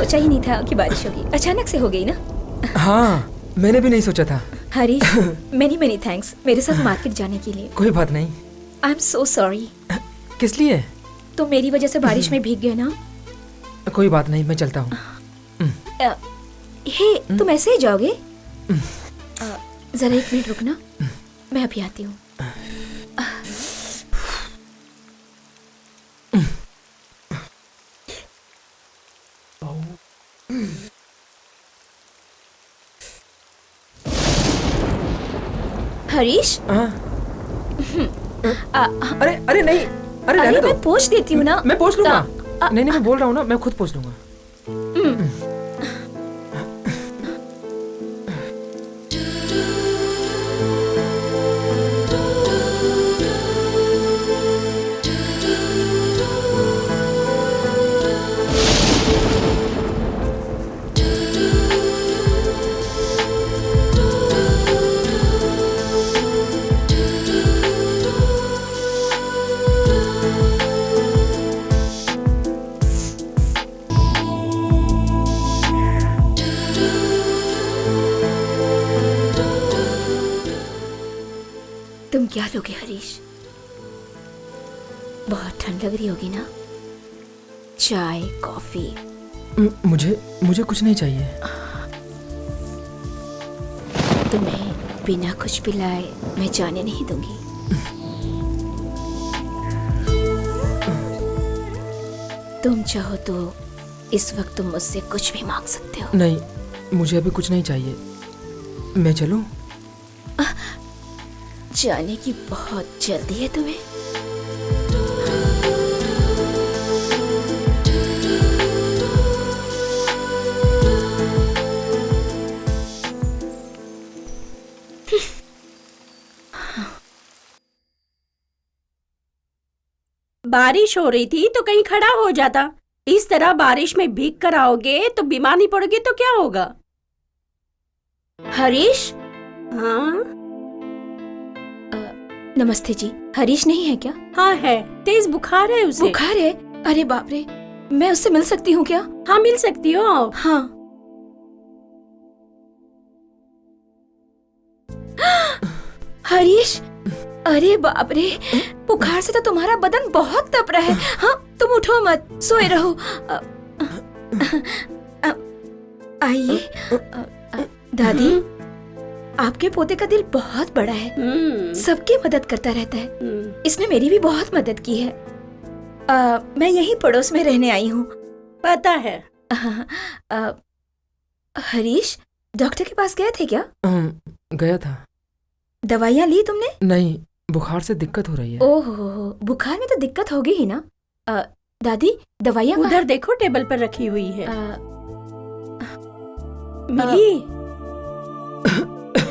सोचा ही नहीं था कि बारिश होगी, अचानक से हो गई ना। हाँ, मैंने भी नहीं सोचा था। हरीश, मेनी थैंक्स मेरे साथ मार्केट जाने के लिए। कोई बात नहीं। I am so sorry. किस लिए? तो मेरी वजह से बारिश में भीग गए ना। कोई बात नहीं, मैं चलता हूँ। हे, तुम ऐसे ही जाओगे? जरा 1 मिनट रुकना, मैं अभी आती हूँ। हरीश, अरे अरे नहीं, अरे रहने दो। मैं पोंछ देती हूँ ना। मैं पोंछ लूंगा। नहीं, मैं बोल रहा हूँ ना, मैं खुद पोंछ लूंगा। तुम क्या लोगे हरीश? बहुत ठंड लग रही होगी ना? चाय, कॉफी? मुझे कुछ नहीं चाहिए। तुम्हें बिना कुछ पिलाए मैं जाने नहीं दूंगी। तुम चाहो तो इस वक्त तुम मुझसे कुछ भी मांग सकते हो। नहीं, मुझे अभी कुछ नहीं चाहिए। मैं चलूं? जाने की बहुत जल्दी है तुम्हें? बारिश हो रही थी तो कहीं खड़ा हो जाता। इस तरह बारिश में भीग कर आओगे तो बीमार नहीं पड़ोगे तो क्या होगा? हरीश? हाँ नमस्ते जी, हरीश नहीं है क्या? हाँ है, तेज बुखार है उसे। बुखार है? अरे बाप रे, मैं उससे मिल सकती हूँ क्या? हाँ मिल सकती हो। हाँ। हरीश, अरे बाप रे, बुखार से तो तुम्हारा बदन बहुत तप रहा है। हाँ तुम उठो मत, सोए रहो। आइए। दादी, आपके पोते का दिल बहुत बड़ा है, सबकी मदद करता रहता है। इसने मेरी भी बहुत मदद की है। मैं यहीं पड़ोस में रहने आई हूँ। पता है। हरीश, डॉक्टर के पास गए थे क्या? गया था। दवाइयाँ ली तुमने? नहीं, बुखार से दिक्कत हो रही है। ओहो, बुखार में तो दिक्कत होगी ही ना। दादी, दवाइयाँ उधर देखो, टेबल पर रखी हुई है। मिली?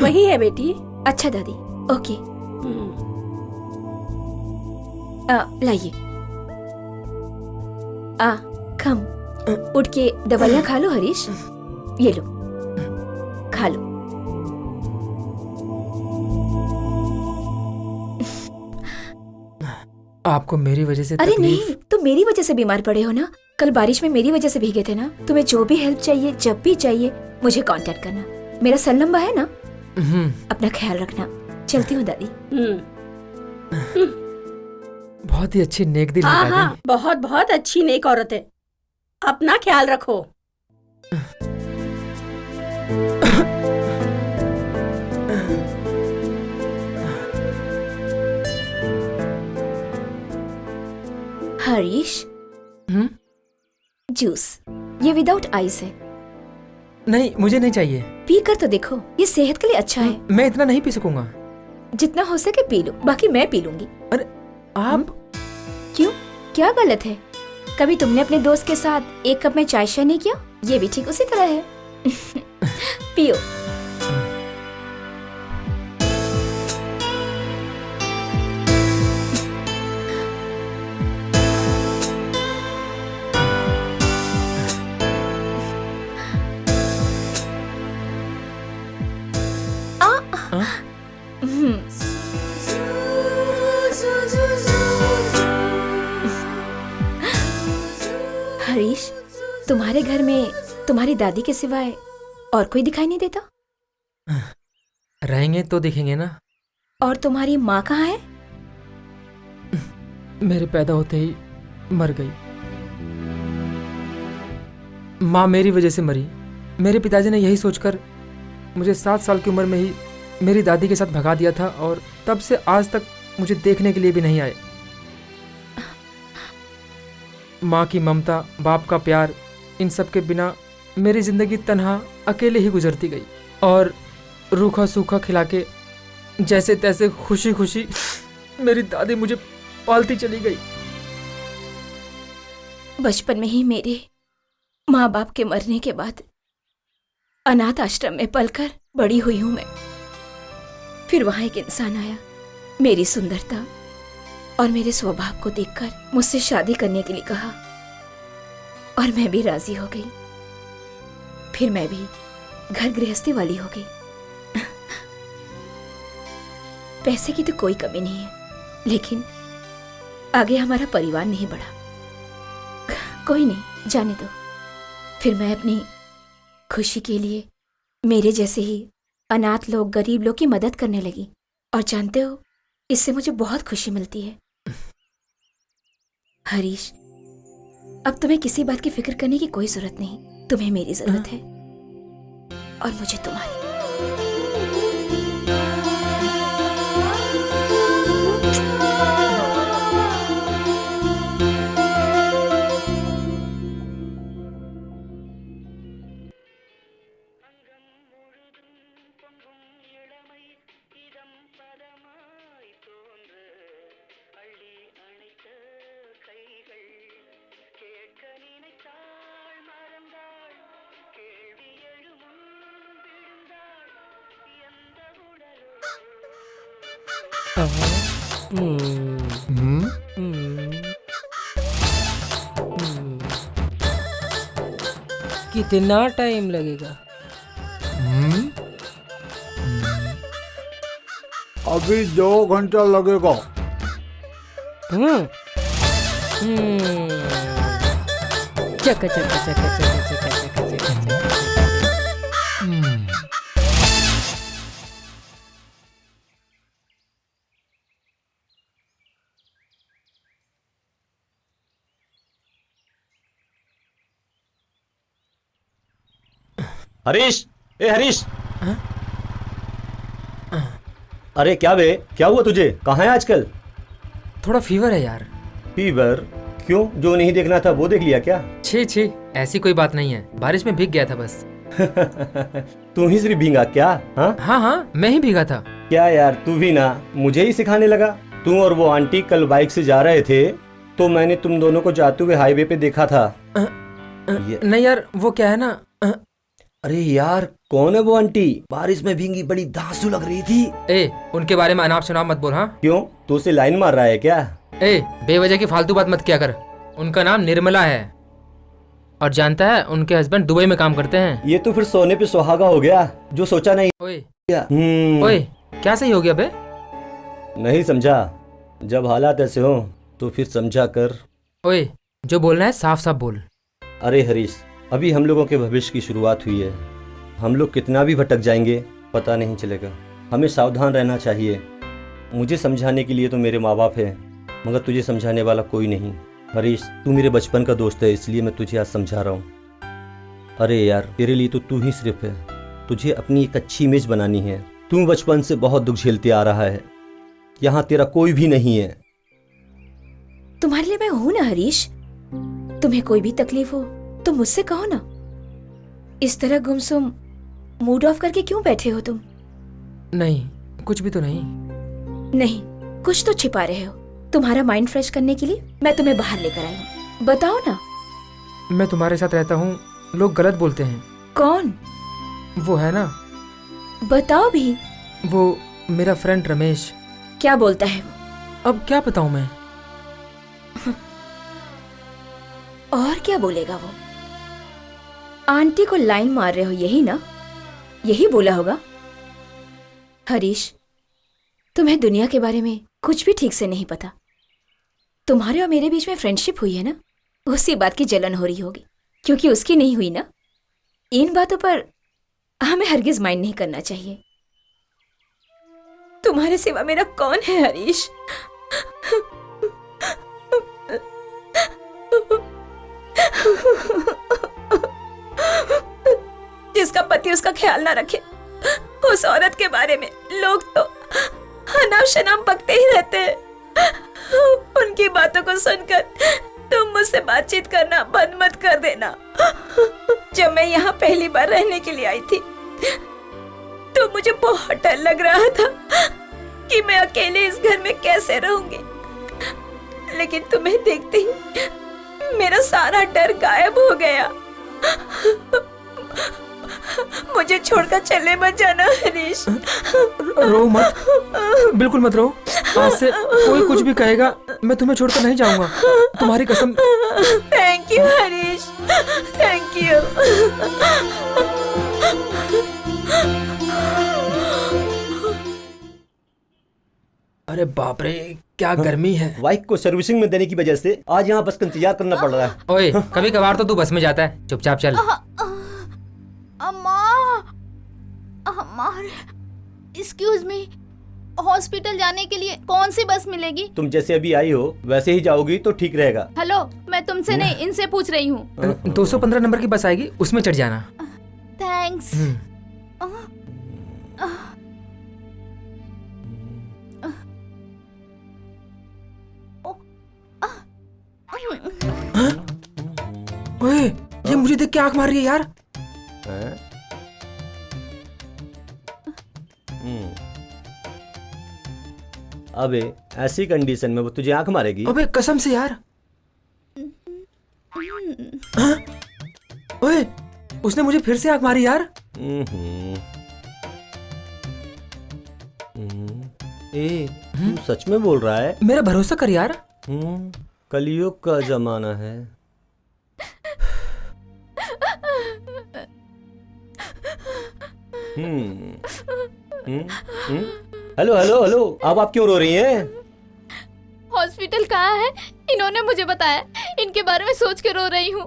वही है बेटी। अच्छा दादी, ओके। लाइए। कम उठ के दवाइयाँ खा लो हरीश। ये लो, खा लो। आपको मेरी वजह से अरे तकलीफ? नहीं, तुम मेरी वजह से बीमार पड़े हो ना। कल बारिश में मेरी वजह से भीगे थे ना। तुम्हें जो भी हेल्प चाहिए, जब भी चाहिए, मुझे कांटेक्ट करना। मेरा सेल नंबर है ना। अपना ख्याल रखना। चलती हूँ दादी। बहुत ही अच्छी नेक दिल है दादी। हाँ, बहुत बहुत अच्छी नेक औरत है। अपना ख्याल रखो। हरीश, जूस, ये विदाउट आइस है। नहीं, मुझे नहीं चाहिए। पी कर तो देखो, ये सेहत के लिए अच्छा है। मैं इतना नहीं पी सकूंगा। जितना हो सके पी लो, बाकी मैं पी लूंगी। अरे आप? क्यों, क्या गलत है? कभी तुमने अपने दोस्त के साथ 1 कप में चाय शेयर नहीं किया? ये भी ठीक उसी तरह है। पियो। हरीश, तुम्हारे घर में तुम्हारी दादी के सिवाय और कोई दिखाई नहीं देता? रहेंगे तो दिखेंगे ना। और तुम्हारी माँ कहाँ है? मेरे पैदा होते ही मर गई। माँ मेरी वजह से मरी। मेरे पिताजी ने यही सोचकर मुझे 7 साल की उम्र में ही मेरी दादी के साथ भगा दिया था और तब से आज तक मुझे देखने के लिए भी नहीं आए। माँ की ममता, बाप का प्यार, इन सब के बिना मेरी जिंदगी तन्हा अकेले ही गुजरती गई और रूखा सूखा खिला के जैसे तैसे खुशी खुशी मेरी दादी मुझे पालती चली गई। बचपन में ही मेरे माँ बाप के मरने के बाद अनाथ आश्रम में पलकर बड़ी हुई हूं मैं। फिर वहां एक इंसान आया, मेरी सुंदरता और मेरे स्वभाव को देखकर मुझसे शादी करने के लिए कहा और मैं भी राजी हो गई। फिर मैं भी घर गृहस्थी वाली हो गई। पैसे की तो कोई कमी नहीं है, लेकिन आगे हमारा परिवार नहीं बढ़ा। कोई नहीं, जाने दो। फिर मैं अपनी खुशी के लिए मेरे जैसे ही अनाथ लोग, गरीब लोग की मदद करने लगी। और जानते हो, इससे मुझे बहुत खुशी मिलती है। हरीश, अब तुम्हें किसी बात की फिक्र करने की कोई जरूरत नहीं। तुम्हें मेरी जरूरत है और मुझे तुम्हारी। कितना टाइम लगेगा? अभी 2 घंटा लगेगा। चक चक चक चक चक चक चक। हरीश, ए हरीश। अरे क्या बे, क्या हुआ तुझे? कहाँ है आजकल? थोड़ा फीवर है यार। फीवर? क्यों, जो नहीं देखना था वो देख लिया क्या? छी छी, ऐसी कोई बात नहीं है। बारिश में भीग गया था बस। तू ही सिर्फ भीगा क्या? हाँ हाँ, मैं ही भीगा था। क्या यार, तू भी ना मुझे ही सिखाने लगा। तू और वो आंटी कल बाइक से जा रहे थे तो मैंने तुम दोनों को जाते हुए हाईवे पे देखा था। नहीं यार, वो क्या है ना। अरे यार, कौन है वो आंटी? बारिश में भीगी, बड़ी धांसू लग रही थी। ए, उनके बारे में अनाप शनाप मत बोल। हाँ क्यों, तू उसे लाइन मार रहा है क्या? ए, बेवजह की फालतू बात मत किया कर। उनका नाम निर्मला है और जानता है उनके हस्बैंड दुबई में काम करते हैं। ये तो फिर सोने पे सुहागा हो गया, जो सोचा नहीं। ओए ओए, क्या सही हो गया बे? नहीं समझा? जब हालात ऐसे हो तो फिर समझा कर। ओए, जो बोलना है साफ साफ बोल। अरे हरीश, अभी हम लोगों के भविष्य की शुरुआत हुई है। हम लोग कितना भी भटक जाएंगे पता नहीं चलेगा। हमें सावधान रहना चाहिए। मुझे समझाने के लिए तो मेरे माँ बाप हैं, मगर तुझे समझाने वाला कोई नहीं। हरीश, तू मेरे बचपन का दोस्त है, इसलिए मैं तुझे आज समझा रहा हूँ। अरे यार, तेरे लिए तो तू ही सिर्फ है। तुझे अपनी एक अच्छी इमेज बनानी है। तू बचपन से बहुत दुख झेलते आ रहा है, यहाँ तेरा कोई भी नहीं है। तुम्हारे लिए मैं हूं ना हरीश। तुम्हें कोई भी तकलीफ हो तो मुझसे कहो ना। इस तरह गुमसुम मूड ऑफ करके क्यों बैठे हो तुम? नहीं, कुछ भी तो नहीं। नहीं, कुछ तो छिपा रहे हो। तुम्हारा माइंड फ्रेश करने के लिए मैं तुम्हें बाहर लेकर आई हूँ। बताओ ना। मैं तुम्हारे साथ रहता हूँ, लोग गलत बोलते हैं। कौन? वो है ना, बताओ भी। वो मेरा फ्रेंड रमेश। क्या बोलता है वो? अब क्या बताऊं मैं? और क्या बोलेगा वो? आंटी को लाइन मार रहे हो, यही ना? यही बोला होगा। हरीश, तुम्हें दुनिया के बारे में कुछ भी ठीक से नहीं पता। तुम्हारे और मेरे बीच में फ्रेंडशिप हुई है ना, उसी बात की जलन हो रही होगी क्योंकि उसकी नहीं हुई ना, इन बातों पर हमें हरगिज माइंड नहीं करना चाहिए। तुम्हारे सिवा मेरा कौन है हरीश? जिसका पति उसका ख्याल ना रखे, उस औरत के बारे में लोग तो अनाप शनाप बकते ही रहते हैं। उनकी बातों को सुनकर तुम मुझसे बातचीत करना बंद मत कर देना। जब मैं यहाँ पहली बार रहने के लिए आई थी तो मुझे बहुत डर लग रहा था कि मैं अकेले इस घर में कैसे रहूंगी, लेकिन तुम्हें देखते ही मेरा सारा डर गायब हो गया। मुझे छोड़कर चले मत जाना हरीश। रो मत, बिल्कुल मत रो। आज से कोई कुछ भी कहेगा मैं तुम्हें छोड़कर नहीं जाऊंगा, तुम्हारी कसम। Thank you Harish, thank you. अरे बाप रे, क्या गर्मी है। बाइक को सर्विसिंग में देने की वजह से आज यहाँ बस का इंतजार करना पड़ रहा है। ओए, कभी कभार तो तू बस में जाता है, चुपचाप चल। अम्मा, एक्सक्यूज मी, हॉस्पिटल जाने के लिए कौन सी बस मिलेगी? तुम जैसे अभी आई हो वैसे ही जाओगी तो ठीक रहेगा। हेलो, मैं तुमसे नहीं, इनसे पूछ रही हूँ। 215 नंबर की बस आएगी, उसमें चढ़ जाना। थैंक्स। ओए, ये मुझे देख के आंख मार रही है यार। अबे ऐसी कंडीशन में वो तुझे आंख मारेगी? अबे कसम से यार। हाँ? ओए, उसने मुझे फिर से आंख मारी यार। ए, तू सच में बोल रहा है? मेरा भरोसा कर यार। कलयुग का जमाना है। हेलो हेलो हेलो, अब आप क्यों रो रही हैं? हॉस्पिटल कहाँ है? इन्होंने मुझे बताया, इनके बारे में सोच के रो रही हूँ।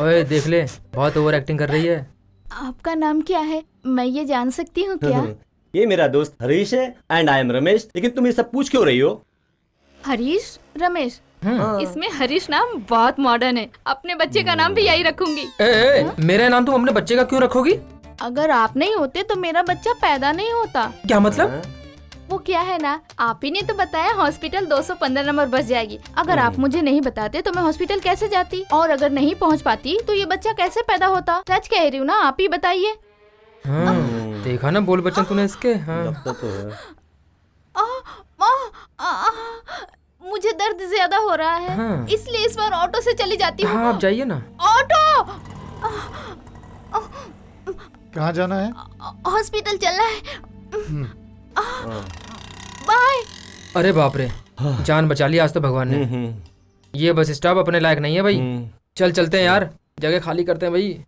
ओए देख ले, बहुत ओवर एक्टिंग कर रही है। आपका नाम क्या है, मैं ये जान सकती हूँ क्या? ये मेरा दोस्त हरीश है एंड आई एम रमेश। लेकिन तुम ये सब पूछ क्यों रही हो? हरीश, रमेश, इसमें हरीश नाम बहुत मॉडर्न है। अपने बच्चे का नाम भी यही रखूंगी। मेरा नाम तुम अपने बच्चे का क्यों रखोगी? अगर आप नहीं होते तो मेरा बच्चा पैदा नहीं होता। क्या मतलब? वो क्या है ना, आप ही ने तो बताया हॉस्पिटल 215 नंबर बस जाएगी। अगर आप मुझे नहीं बताते तो मैं हॉस्पिटल कैसे जाती, और अगर नहीं पहुंच पाती तो ये बच्चा कैसे पैदा होता? सच कह रही हूँ ना, आप ही बताइए। देखा ना बोल बच्चन तूने इसके। लगता तो है। मुझे दर्द ज्यादा हो रहा है, इसलिए इस बार ऑटो से चली जाती हूँ। आप जाइए ना। ऑटो। कहाँ जाना है? हॉस्पिटल चलना है। बाय। अरे बाप रे, जान बचा ली आज तो भगवान ने। ये बस स्टॉप अपने लायक नहीं है भाई। चल चलते हैं यार, जगह खाली करते हैं भाई।